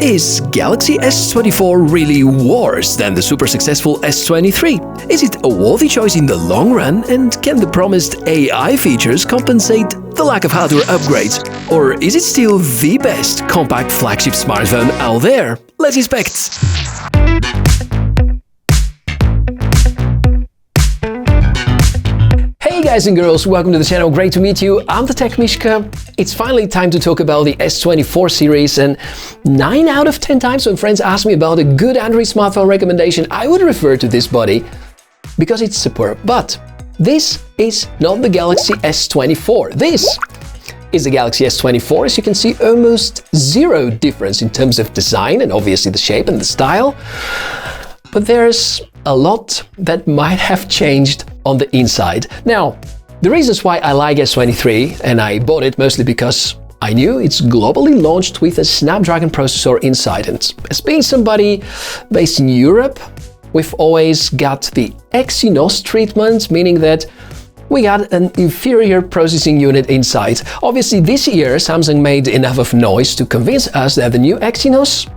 Is Galaxy S24 really worse than the super successful S23? Is it a worthy choice in the long run, and can the promised AI features compensate the lack of hardware upgrades? Or is it still the best compact flagship smartphone out there? Let's inspect! Hey guys and girls, welcome to the channel, great to meet you. I'm the TechMishka. It's finally time to talk about the S24 series, and 9 out of 10 times when friends ask me about a good Android smartphone recommendation, I would refer to this body because it's superb. But this is not the Galaxy S24. This is the Galaxy S24. As you can see, almost zero difference in terms of design and obviously the shape and the style. But there's a lot that might have changed on the inside. Now, the reasons why I like S23, and I bought it mostly because I knew it's globally launched with a Snapdragon processor inside. And as being somebody based in Europe, we've always got the Exynos treatment, meaning that we got an inferior processing unit inside. Obviously, this year, Samsung made enough of noise to convince us that the new Exynos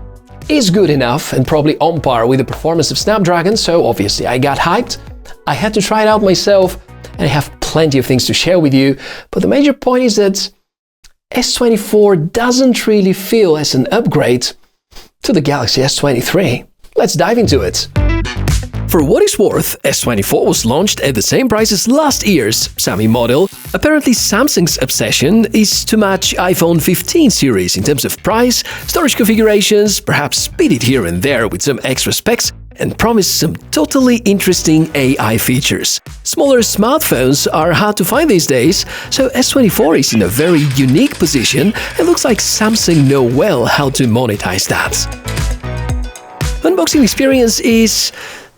is good enough and probably on par with the performance of Snapdragon, so obviously I got hyped. I had to try it out myself, and I have plenty of things to share with you, but the major point is that S24 doesn't really feel as an upgrade to the Galaxy S23. Let's dive into it. For what it's worth, S24 was launched at the same price as last year's Xiaomi model. Apparently, Samsung's obsession is to match iPhone 15 series in terms of price, storage configurations, perhaps speed it here and there with some extra specs, and promise some totally interesting AI features. Smaller smartphones are hard to find these days, so S24 is in a very unique position and looks like Samsung know well how to monetize that. Unboxing experience is...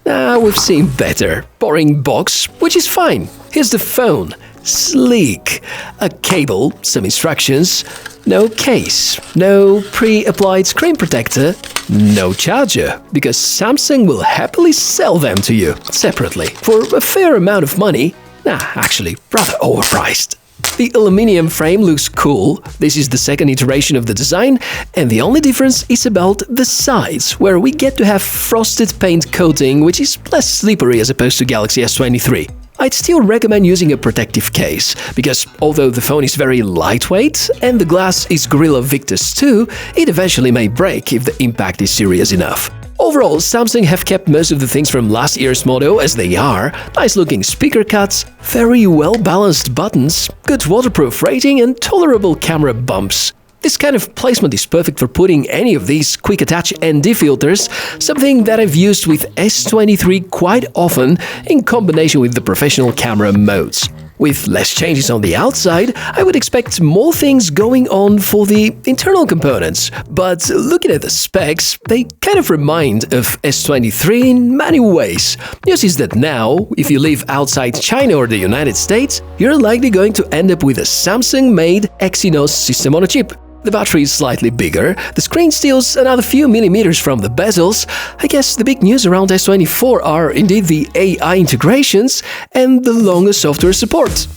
we've seen better. Boring box, which is fine. Here's the phone. Sleek. A cable, some instructions, no case, no pre-applied screen protector, no charger, because Samsung will happily sell them to you separately for a fair amount of money. Actually, rather overpriced. The aluminium frame looks cool. This is the second iteration of the design, and the only difference is about the sides, where we get to have frosted paint coating, which is less slippery as opposed to Galaxy S23. I'd still recommend using a protective case, because although the phone is very lightweight and the glass is Gorilla Victus 2, it eventually may break if the impact is serious enough. Overall, Samsung have kept most of the things from last year's model as they are. Nice-looking speaker cuts, very well-balanced buttons, good waterproof rating and tolerable camera bumps. This kind of placement is perfect for putting any of these quick-attach ND filters, something that I've used with S23 quite often in combination with the professional camera modes. With less changes on the outside, I would expect more things going on for the internal components, but looking at the specs, they kind of remind of S23 in many ways. News is that now, if you live outside China or the United States, you're likely going to end up with a Samsung-made Exynos system on a chip. The battery is slightly bigger, the screen steals another few millimeters from the bezels. I guess the big news around S24 are indeed the AI integrations and the longer software support.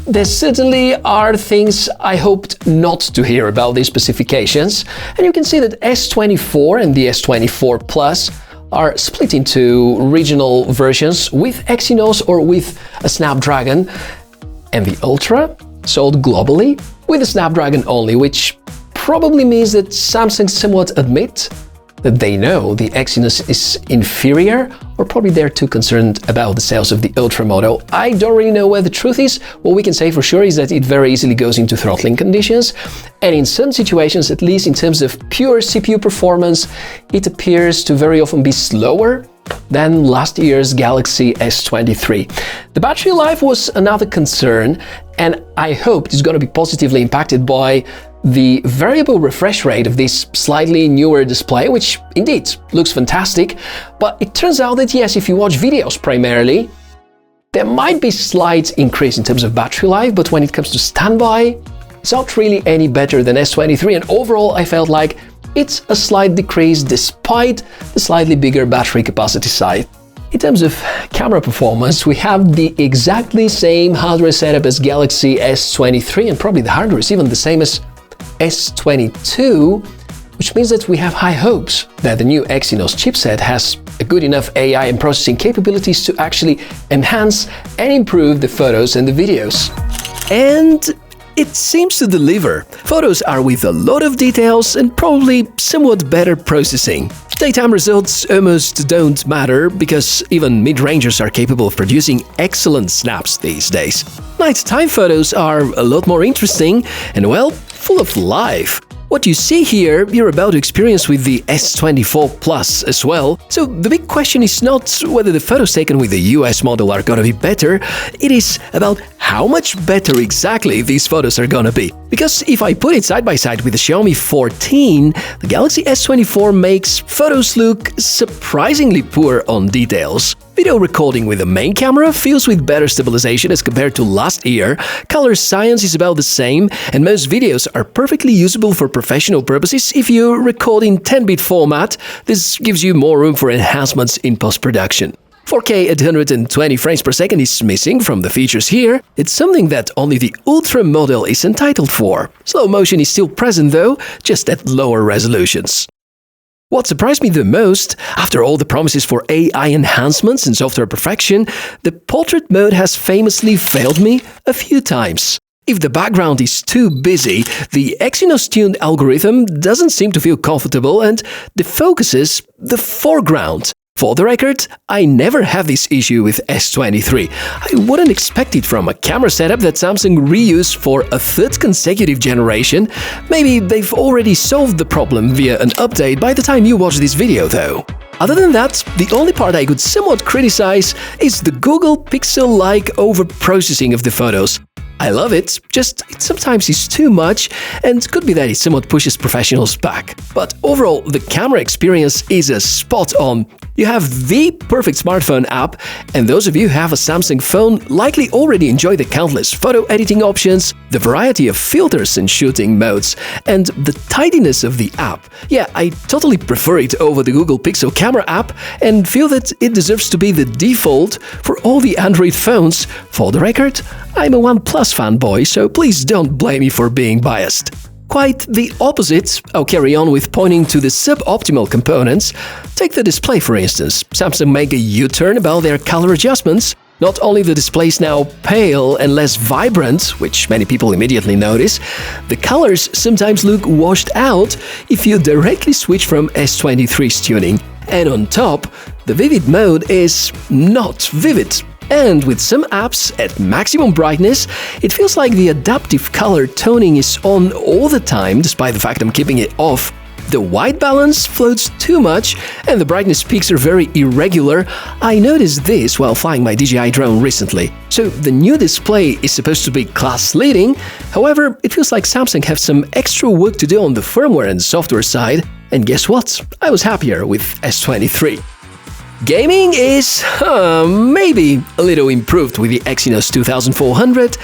There certainly are things I hoped not to hear about these specifications, and you can see that S24 and the S24 Plus are split into regional versions with Exynos or with a Snapdragon, and the Ultra sold globally with a Snapdragon only, which probably means that Samsung somewhat admit that they know the Exynos is inferior, or probably they're too concerned about the sales of the Ultra model. I don't really know where the truth is. What we can say for sure is that it very easily goes into throttling conditions, and in some situations, at least in terms of pure CPU performance, it appears to very often be slower than last year's Galaxy S23. The battery life was another concern, and I hope it's going to be positively impacted by the variable refresh rate of this slightly newer display, which indeed looks fantastic. But it turns out that yes, if you watch videos primarily, there might be slight increase in terms of battery life, but when it comes to standby, it's not really any better than S23, and overall I felt like it's a slight decrease despite the slightly bigger battery capacity side. In terms of camera performance, we have the exactly same hardware setup as Galaxy S23, and probably the hardware is even the same as S22, which means that we have high hopes that the new Exynos chipset has a good enough AI and processing capabilities to actually enhance and improve the photos and the videos. And it seems to deliver. Photos are with a lot of details and probably somewhat better processing. Daytime results almost don't matter because even mid-rangers are capable of producing excellent snaps these days. Nighttime photos are a lot more interesting and, well, full of life. What you see here, you're about to experience with the S24 Plus as well. So the big question is not whether the photos taken with the US model are gonna be better, it is about how much better exactly these photos are gonna be. Because if I put it side by side with the Xiaomi 14, the Galaxy S24 makes photos look surprisingly poor on details. Video recording with the main camera feels with better stabilization as compared to last year, color science is about the same, and most videos are perfectly usable for professional purposes if you record in 10-bit format. This gives you more room for enhancements in post-production. 4K at 120 frames per second is missing from the features here. It's something that only the Ultra model is entitled for. Slow motion is still present though, just at lower resolutions. What surprised me the most, after all the promises for AI enhancements and software perfection, the portrait mode has famously failed me a few times. If the background is too busy, the Exynos-tuned algorithm doesn't seem to feel comfortable and defocuses the foreground. For the record, I never have this issue with S23. I wouldn't expect it from a camera setup that Samsung reused for a third consecutive generation. Maybe they've already solved the problem via an update by the time you watch this video though. Other than that, the only part I could somewhat criticize is the Google Pixel-like overprocessing of the photos. I love it, just it sometimes is too much and could be that it somewhat pushes professionals back. But overall, the camera experience is a spot on. You have the perfect smartphone app, and those of you who have a Samsung phone likely already enjoy the countless photo editing options, the variety of filters and shooting modes, and the tidiness of the app. Yeah, I totally prefer it over the Google Pixel camera app and feel that it deserves to be the default for all the Android phones. For the record, I'm a OnePlus fanboy, so please don't blame me for being biased. Quite the opposite, I'll carry on with pointing to the suboptimal components. Take the display for instance. Samsung make a U-turn about their color adjustments. Not only the display is now pale and less vibrant, which many people immediately notice, the colors sometimes look washed out if you directly switch from S23's tuning. And on top, the vivid mode is not vivid. And with some apps at maximum brightness, it feels like the adaptive color toning is on all the time, despite the fact I'm keeping it off. The white balance floats too much, and the brightness peaks are very irregular. I noticed this while flying my DJI drone recently. So the new display is supposed to be class-leading, however, it feels like Samsung have some extra work to do on the firmware and software side, and guess what? I was happier with S23. Gaming is maybe a little improved with the Exynos 2400,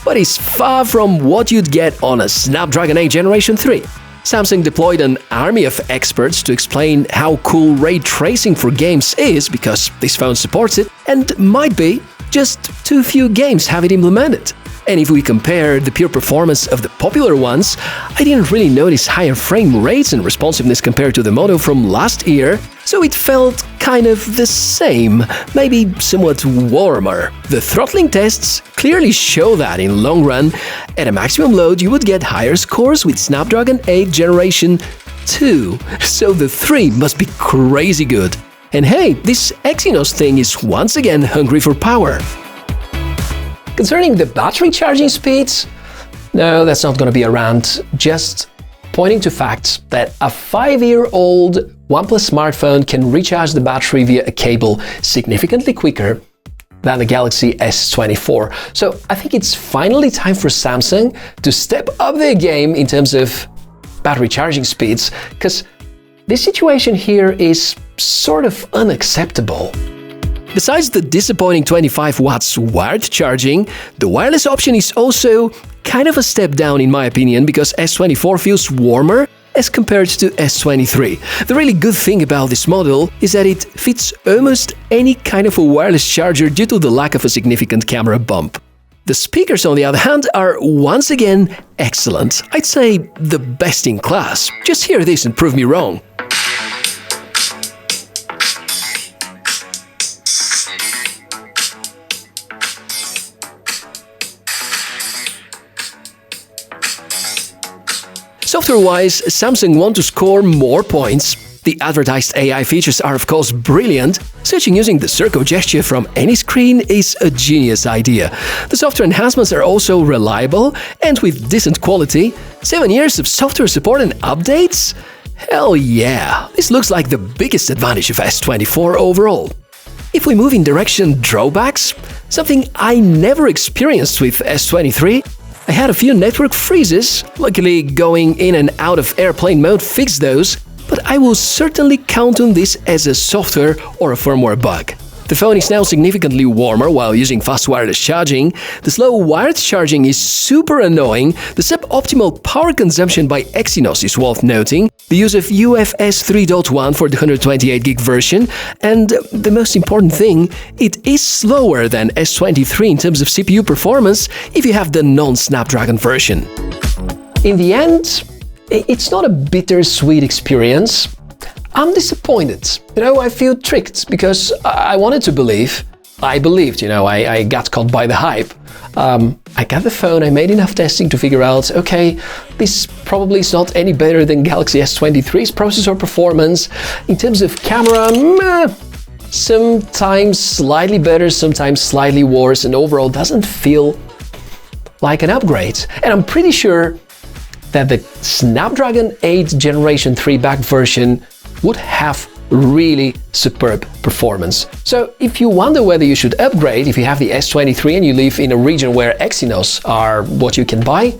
but it's far from what you'd get on a Snapdragon 8 Generation 3. Samsung deployed an army of experts to explain how cool ray tracing for games is because this phone supports it, and might be just too few games have it implemented. And if we compare the pure performance of the popular ones, I didn't really notice higher frame rates and responsiveness compared to the model from last year, so it felt kind of the same, maybe somewhat warmer. The throttling tests clearly show that in long run, at a maximum load you would get higher scores with Snapdragon 8 Generation 2, so the 3 must be crazy good. And hey, this Exynos thing is once again hungry for power. Concerning the battery charging speeds, no, that's not going to be a rant, just pointing to facts that a 5-year-old OnePlus smartphone can recharge the battery via a cable significantly quicker than the Galaxy S24. So I think it's finally time for Samsung to step up their game in terms of battery charging speeds, because this situation here is sort of unacceptable. Besides the disappointing 25 watts wired charging, the wireless option is also kind of a step down in my opinion because S24 feels warmer as compared to S23. The really good thing about this model is that it fits almost any kind of a wireless charger due to the lack of a significant camera bump. The speakers, on the other hand, are once again excellent. I'd say the best in class. Just hear this and prove me wrong. Software-wise, Samsung want to score more points. The advertised AI features are of course brilliant. Searching using the circle gesture from any screen is a genius idea. The software enhancements are also reliable and with decent quality. 7 years of software support and updates? Hell yeah! This looks like the biggest advantage of S24 overall. If we move in direction drawbacks, something I never experienced with S23, I had a few network freezes. Luckily, going in and out of airplane mode fixed those, but I will certainly count on this as a software or a firmware bug. The phone is now significantly warmer while using fast wireless charging. The slow wired charging is super annoying. The suboptimal power consumption by Exynos is worth noting. The use of UFS 3.1 for the 128GB version. And the most important thing, it is slower than S23 in terms of CPU performance if you have the non-Snapdragon version. In the end, it's not a bittersweet experience. I'm disappointed. I feel tricked because I wanted to believe. I believed, I got caught by the hype. I got the phone, I made enough testing to figure out, okay, this probably is not any better than Galaxy S23's processor performance. In terms of camera, sometimes slightly better, sometimes slightly worse, and overall doesn't feel like an upgrade. And I'm pretty sure that the Snapdragon 8 Generation 3 back version would have really superb performance. So if you wonder whether you should upgrade if you have the S23 and you live in a region where Exynos are what you can buy,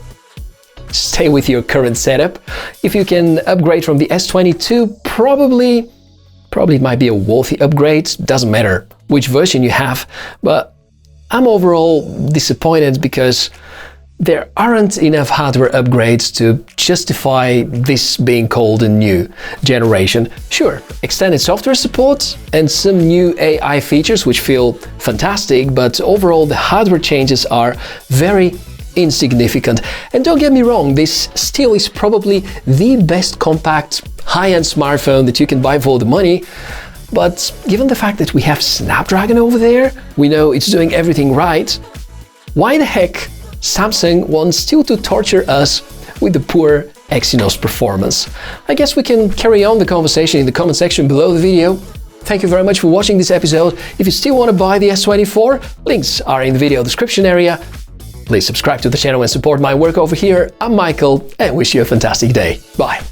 stay with your current setup. If you can upgrade from the S22, probably it might be a worthy upgrade. Doesn't matter which version you have, but I'm overall disappointed because there aren't enough hardware upgrades to justify this being called a new generation. Sure, extended software support and some new AI features which feel fantastic, but overall the hardware changes are very insignificant. And don't get me wrong, this still is probably the best compact high-end smartphone that you can buy for the money. But given the fact that we have Snapdragon over there, we know it's doing everything right, why the heck Samsung wants still to torture us with the poor Exynos performance? I guess we can carry on the conversation in the comment section below the video. Thank you very much for watching this episode. If you still want to buy the S24, links are in the video description area. Please subscribe to the channel and support my work over here. I'm Michael and wish you a fantastic day. Bye.